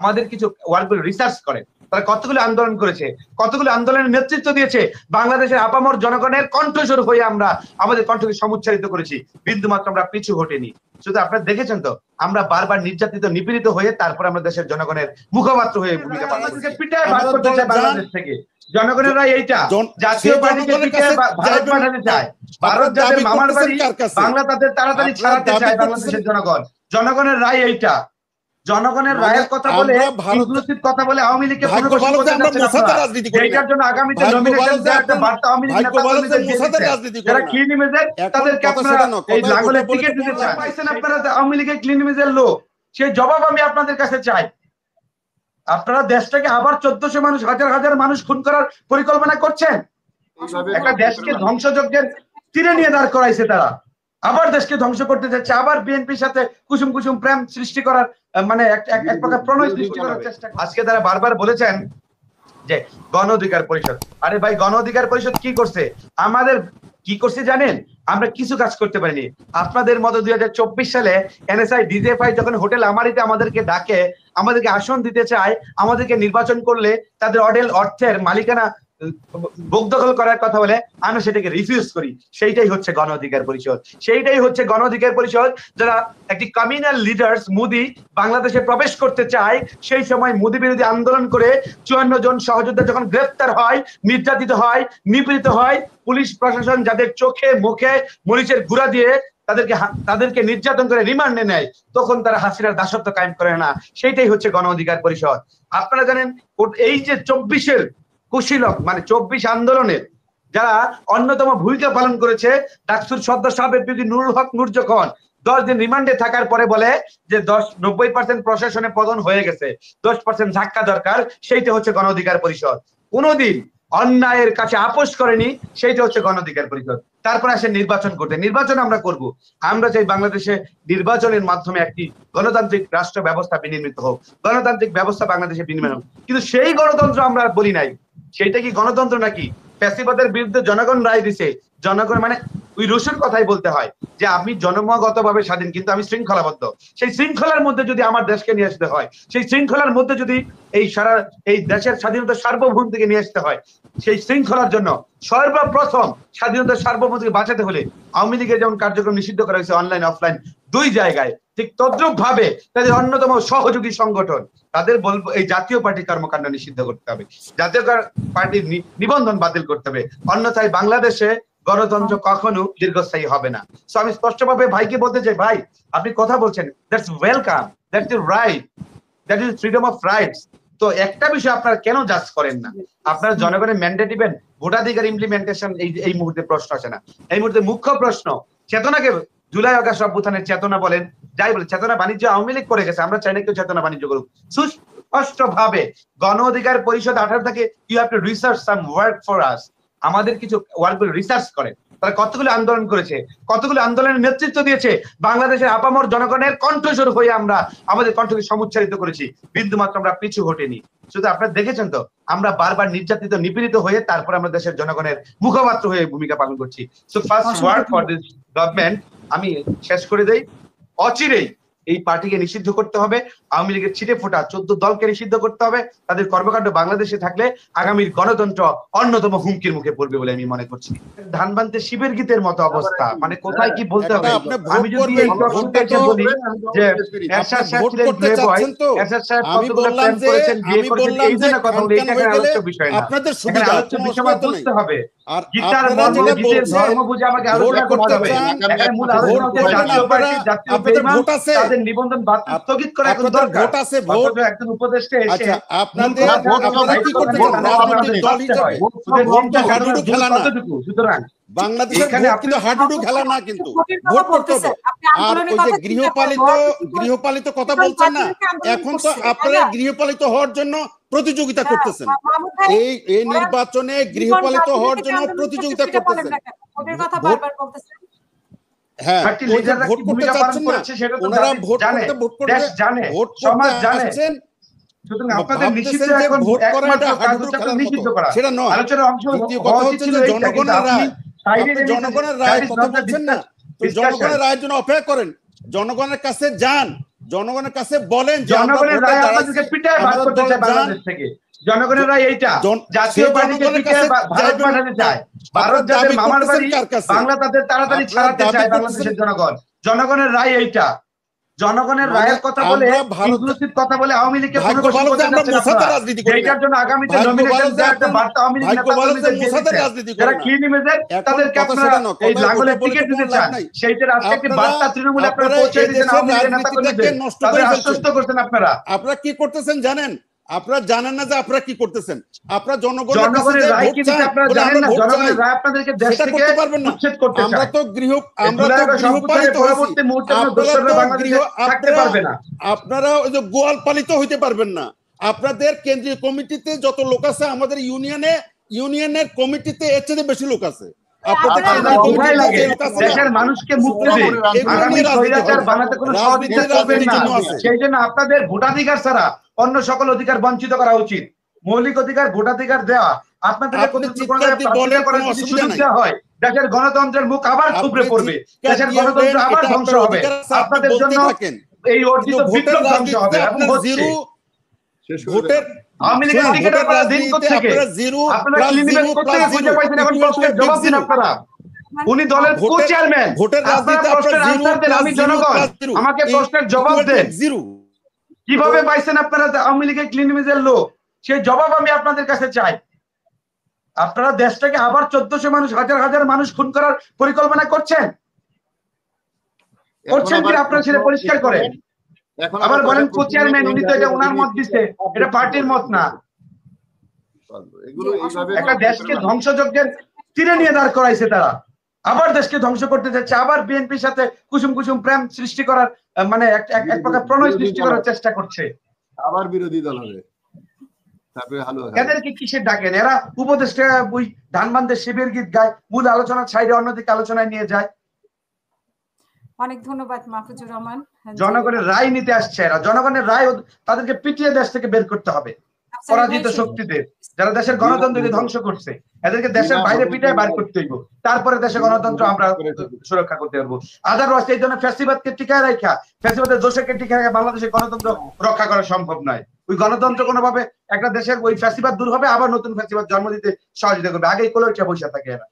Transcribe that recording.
আমাদের কিছু ওয়ার্কগুলো রিসার্চ করে, তারা কতগুলো আন্দোলন করেছে, কতগুলো আন্দোলনের নেতৃত্ব দিয়েছে, বাংলাদেশের আপামর জনগণের কণ্ঠস্বর হয়ে আমরা আমাদের কণ্ঠকে সমুচ্চারিত করেছি, বিন্দুমাত্র আমরা পিছু হটিনি। শুধু আপনারা দেখেছেন তো, আমরা বারবার নির্যাতিত নিপীড়িত হয়ে তারপর আমরা দেশের জনগণের মুখপাত্র হয়ে ভূমিকা পালন করছি। পিটায় ভাগ করতে চায় বাংলাদেশ থেকে জনগণের রায় এইটা, জাতীয় পার্টিকে পিটায় ভারত পাঠাতে চায়, ভারত যাদের মামার বাড়ি বাংলা তাদের তাড়াতাড়ি ছাড়াতে চায় বাংলাদেশের জনগণ। জনগণের রায় এইটা, জনগণের রায়ের কথা বলে ইনক্লুসিভ কথা বলে আওয়ামী লীগকে পুনর্বাসন করতে চাচ্ছেন। এইটার জন্য আগামীতে নমিনেশন দেওয়ার একটা বার্তা আওয়ামী লীগ যারা ক্লিন ইমেজের তাদেরকে আপনারা এই লাঙ্গলে টিকেট দিতে চান, পাইছেন আপনারা আওয়ামী লীগের ক্লিন ইমেজের লোক, সেই জবাব আমি আপনাদের কাছে চাই। আপনারা দেশটাকে আবার 1400 মানুষ, হাজার হাজার মানুষ খুন করার পরিকল্পনা করছেন। একটা দেশকে ধ্বংসযজ্ঞের তীরে নিয়ে দাঁড় করাইছে তারা, আবার দেশকে ধ্বংস করতে যাচ্ছে, আবার বিএনপির সাথে কুসুম কুসুম প্রেম সৃষ্টি করার মানে এক প্রকার প্রণয় সৃষ্টি করার চেষ্টা। আজকে তারা বারবার বলেছেন যে গণ অধিকার পরিষদ, আরে ভাই গণ অধিকার পরিষদ কি করছে? আমাদের কি করছে জানেন? আমরা কিছু কাজ করতে পারিনি। আপনাদের মতো 2024 সালে এনএসআই ডিজিএফআই যখন হোটেল আমারিতে আমাদেরকে ডাকে, আমাদেরকে আসন দিতে চায়, আমাদেরকে নির্বাচন করলে তাদের অর্থের মালিকানা ভোগ দখল করার কথা বলে, আমরা সেটাকে রিফিউজ করি। সেইটাই হচ্ছে গণ অধিকার পরিষদ, সেইটাই হচ্ছে গণ অধিকার পরিষদ। যারা একটি কমিউনাল লিডার্স মোদি বাংলাদেশে প্রবেশ করতে চায়, সেই সময় মোদি বিরোধী আন্দোলন করে 54 জন সহযোদ্ধা যখন গ্রেফতার হয়, নির্যাতিত হয়, নিপীড়িত হয়, পুলিশ প্রশাসন যাদের চোখে মুখে মরিচের গুঁড়া দিয়ে তাদেরকে নির্যাতন করে রিমান্ডে নেয়, তখন তারা হাসিনার দাসত্ব কায়েম করে না। সেইটাই হচ্ছে গণ অধিকার পরিষদ। আপনারা জানেন এই যে 24-এর কুশীলক মানে 24 আন্দোলনের যারা অন্যতম ভূমিকা পালন করেছে, ডাকসুর সদস্য সাবেক বিপি নুরুল হক নূর যখন 10 দিন রিমান্ডে থাকার পরে বলে যে 90% প্রশাসনে পতন হয়ে গেছে, 10% ধাক্কা দরকার, সেইটা হচ্ছে গণ অধিকার পরিষদ। কোনোদিন অন্যায়ের কাছে আপোষ করেনি, সেইটা হচ্ছে গণ অধিকার পরিষদ। তারপরে আসে নির্বাচন করতে, নির্বাচন আমরা করব। আমরা চাই বাংলাদেশে নির্বাচনের মাধ্যমে একটি গণতান্ত্রিক রাষ্ট্র ব্যবস্থা বিনির্মিত হোক, গণতান্ত্রিক ব্যবস্থা বাংলাদেশে বিনির্মাণ হোক। কিন্তু সেই গণতন্ত্র আমরা বলি নাই। সেইটা কি গণতন্ত্র নাকি? ফ্যাসিবাদের বিরুদ্ধে জনগণ রায় দিছে, জনগণ মানে ওই রসুর কথাই বলতে হয় যে আমি জন্মগতভাবে স্বাধীন কিন্তু আমি শৃঙ্খলাবদ্ধ। সেই শৃঙ্খলার মধ্যে যদি আমার দেশকে নিয়ে আসতে হয়, সেই শৃঙ্খলার মধ্যে যদি এই দেশের স্বাধীনতা সার্বভৌম থেকে নিয়ে আসতে হয়, সেই শৃঙ্খলার জন্য সর্বপ্রথম স্বাধীনতা সার্বভৌমকে বাঁচাতে হলে আওয়ামী লীগের যেমন কার্যক্রম নিষিদ্ধ করা হয়েছে অনলাইন অফলাইন 2 জায়গায়, ঠিক তদ্রুপ ভাবে তাদের অন্যতম সহযোগী সংগঠন তাদের বলবো এই জাতীয় পার্টির কর্মকাণ্ড নিষিদ্ধ করতে হবে, জাতীয় পার্টির নিবন্ধন বাতিল করতে হবে। অন্যথায় বাংলাদেশে গণতন্ত্র কখনো দীর্ঘস্থায়ী হবে না। সো আমি স্পষ্টভাবে ভাইকে বলতে চাই, ভাই আপনি কথা বলছেন, that's welcome, that's your right, that is freedom of rights. তো একটা বিষয় আপনারা কেন জাজ করেন না? আপনারা জনগণের ম্যান্ডেট দিবেন, ভোটাধিকার ইমপ্লিমেন্টেশন এই মুহূর্তে প্রশ্ন আসে না। এই মুহূর্তে মুখ্য প্রশ্ন চেতনাকে, জুলাই আগস্ট অভ্যুত্থানের চেতনা বলেন, যাই বলেন, চেতনা বাণিজ্য আওয়ামী লীগ করে গেছে, আমরা চাই না কেউ চেতনা বাণিজ্য করুক। সুস্পষ্ট ভাবে গণ অধিকার পরিষদ 18 থেকে you have to research some work for us, আমাদের কিছু ওয়ার্কগুলো রিসার্চ করে, তারা কতগুলো আন্দোলন করেছে, কতগুলো আন্দোলনের নেতৃত্ব দিয়েছে, বাংলাদেশের আপামর জনগণের কণ্ঠস্বর হয়ে আমরা আমাদের কণ্ঠকে সমুচ্চারিত করেছি, বিন্দুমাত্র আমরা পিছু হটিনি। শুধু আপনারা দেখেছেন তো, আমরা বারবার নির্যাতিত নিপীড়িত হয়ে তারপর আমরা দেশের জনগণের মুখপাত্র হয়ে ভূমিকা পালন করছি। So first work for this government, আমি শেষ করে দেই, অচিরেই এই পার্টিকে নিষিদ্ধ করতে হবে, আওয়ামী লীগের ছিটে ফোটা 14 দলকে নিষিদ্ধ করতে হবে। তাদের কর্মকাণ্ড বাংলাদেশে থাকলে আগামীর গণতন্ত্র অন্যতম হুমকির মুখে পড়বে বলে আমি মনে করছি। ধান বানতে শিবের গীতের মতো অবস্থা, মানে কোথায় কি বলতে হবে। আমি যদি এই প্রশ্নটাকে বলি যে এরশাদ সাহেব ছিলেন প্লে বয়, এরশাদ সাহেব কতগুলো প্রেম করেছেন, বিয়ে করেছেন, এই জন্য কথা বলি, এটা একটা আলোচ্য বিষয় না। আপনাদের সুবিধা আলোচ্য বিষয় বুঝতে হবে, গীতার মর্ম, গীতের ধর্ম বুঝে আমাকে আলোচনা করতে হবে। এখানে মূল আলোচনা হচ্ছে জাতীয় পার্টি, জাতীয় বেঈমান, তাদের নিবন্ধন স্থগিত করা এখন দরকার। ভোট আছে, ভোট একজন উপদেষ্টা এসে আপনাদের কি করতে চান? রাজনৈতিক দল হিসেবে ভোট তো হাডুডু খেলা না, সুতরাং বাংলাদেশের ভোট কিন্তু হাডুডু খেলা না, কিন্তু ভোট করতে হবে। আর ওই যে গৃহপালিত কথা বলছেন না, এখন তো আপনারা গৃহপালিত হওয়ার জন্য প্রতিযোগিতা করতেছেন, এই নির্বাচনে গৃহপালিত হওয়ার জন্য প্রতিযোগিতা করতেছেন। হ্যাঁ, ভোট করতে চাচ্ছেন না, ওনারা ভোট করতে আসছেন, সুতরাং আপনাদের নিষিদ্ধ এখন ভোট করা এটা হাডুডু খেলার মতো, সেটা নয়। আলোচনার অংশ কথা হচ্ছে যে জনগণের রায়, জনগণের রায় কথা বলছেন না, তো জনগণের রায়ের জন্য অপেক্ষা করেন, জনগণের কাছে যান, জনগণের কাছে বলেন যে জনগণের রায় আপনাদেরকে পিটায় ভাগ করতে চায় বাংলাদেশ থেকে। জনগণের রায় এইটা, জাতীয় পার্টিকে পিটায় ভারত পাঠাতে চায়। ভারত যাদের মামার বাড়ি, বাংলা তাদের তাড়াতাড়ি ছাড়াতে চায় বাংলাদেশের জনগণ। জনগণের রায় এইটা। জনগণের রায়ের কথা বলে, ইনক্লুসিভ কথা বলে আওয়ামী লীগকে কোনো কিছু করতে চাচ্ছেন আপনারা। এইটার জন্য আগামীতে নমিনেশন দেওয়ার একটা বার্তা আওয়ামী লীগ নেতাকর্মীদের দিয়ে দিচ্ছেন। যারা ক্লিন ইমেজের তাদেরকে আপনারা এই লাঙ্গলের টিকিট দিতে চান, সেইটার আজকে একটি বার্তা তৃণমূলে আপনারা পৌঁছে দিচ্ছেন আওয়ামী লীগের নেতাকর্মীদের, তাদের আশ্বস্ত করছেন আপনারা। আপনারা কি করতেছেন জানেন? আপনারা জানেন না যে আপনারা কি করতেছেন। আপনারা জনগণের রায় কি দিতে আপনারা জানেন না? জনগণের রায় আপনাদেরকে দেশ থেকে উচ্ছেদ করতে চায়। আমরা তো গৃহপালিত পরবর্তী মুহূর্তে দোসররা বাংলাদেশে থাকতে পারবে না। আপনারা ওই যে গোয়াল পালিত হইতে পারবেন না। আপনাদের কেন্দ্রীয় কমিটিতে যত লোক আছে, আমাদের ইউনিয়নের কমিটিতে এর চেয়ে বেশি লোক আছে। দেশের মানুষকে মুক্তি দিন, আগামী স্বৈরাচার বানাতে কোনো সহযোগিতা করবেন না। সেই জন্য আপনাদের ভোটাধিকার ছাড়া অন্য সকল অধিকার বঞ্চিত করা উচিত। মৌলিক অধিকার ভোটাধিকার দেওয়া, আপনাদেরকে হয়, দেশের গণতন্ত্রের মুখ আবার থুবড়ে পড়বে, দেশের গণতন্ত্র আবার ধ্বংস হবে। আপনাদের জন্য এই অর্জিত বিপ্লব ধ্বংস হবে এবং হচ্ছে। আওয়ামী লীগের টিকিট আপনারা দিন কোত্থেকে? আপনারা ক্লিনিক কোত্থেকে খুঁজে পাইছেন? এখন প্রশ্নের জবাব দিন আপনারা। উনি দলের কো চেয়ারম্যান, আপনারা প্রশ্নের আনসার দেন। আমি জনগণ, আমাকে প্রশ্নের জবাব দেন। কিভাবে পাইছেন আপনারা আওয়ামী লীগের ক্লিনিকের লোক? সেই জবাব আমি আপনাদের কাছে চাই। আপনারা দেশটাকে আবার 1400 মানুষ, হাজার হাজার মানুষ খুন করার পরিকল্পনা করছেন কি? আপনারা সেটা পরিষ্কার করেন। আবার বলেন কো চেয়ারম্যান, উনি তো এটা ওনার মত দিচ্ছে, এটা পার্টির মত না। একটা দেশকে ধ্বংসযজ্ঞের তীরে নিয়ে দাঁড় করাইছে তারা। আবার দেশকে ধ্বংস করতে যাচ্ছে, আবার বিএনপির সাথে কুসুম কুসুম প্রেম সৃষ্টি করার, মানে এক প্রকার প্রণয় সৃষ্টি করার চেষ্টা করছে। আবার বিরোধী দল হবে। এদেরকে কিসের ডাকেন? এরা উপদেষ্টা ওই ধানবান্ধের শিবের গীত গায়, মূল আলোচনা ছাইড়ে অন্যদিকে আলোচনায় নিয়ে যায়। অনেক ধন্যবাদ মাহফুজুর রহমান। জনগণের রায় নিতে আসছে এরা। জনগণের রায় তাদেরকে পিটিয়ে দেশ থেকে বের করতে হবে। পরাজিত শক্তিদের, যারা দেশের গণতন্ত্রকে ধ্বংস করছে, এদেরকে দেশের বাইরে পিটায় বার করতে হইব। তারপরে দেশের গণতন্ত্র আমরা সুরক্ষা করতে পারবো। আদারওয়াইজ এই ধরনের ফ্যাসিবাদকে টিকায় রাখা, ফ্যাসিবাদের দোষকে টিকায় রাখা বাংলাদেশের গণতন্ত্র রক্ষা করা সম্ভব নয়। ওই গণতন্ত্র কোনোভাবে একটা দেশের ওই ফ্যাসিবাদ দূর হবে, আবার নতুন ফ্যাসিবাদ জন্ম দিতে সহযোগিতা করবে। আগেই কোলটা বসে থাকে এরা।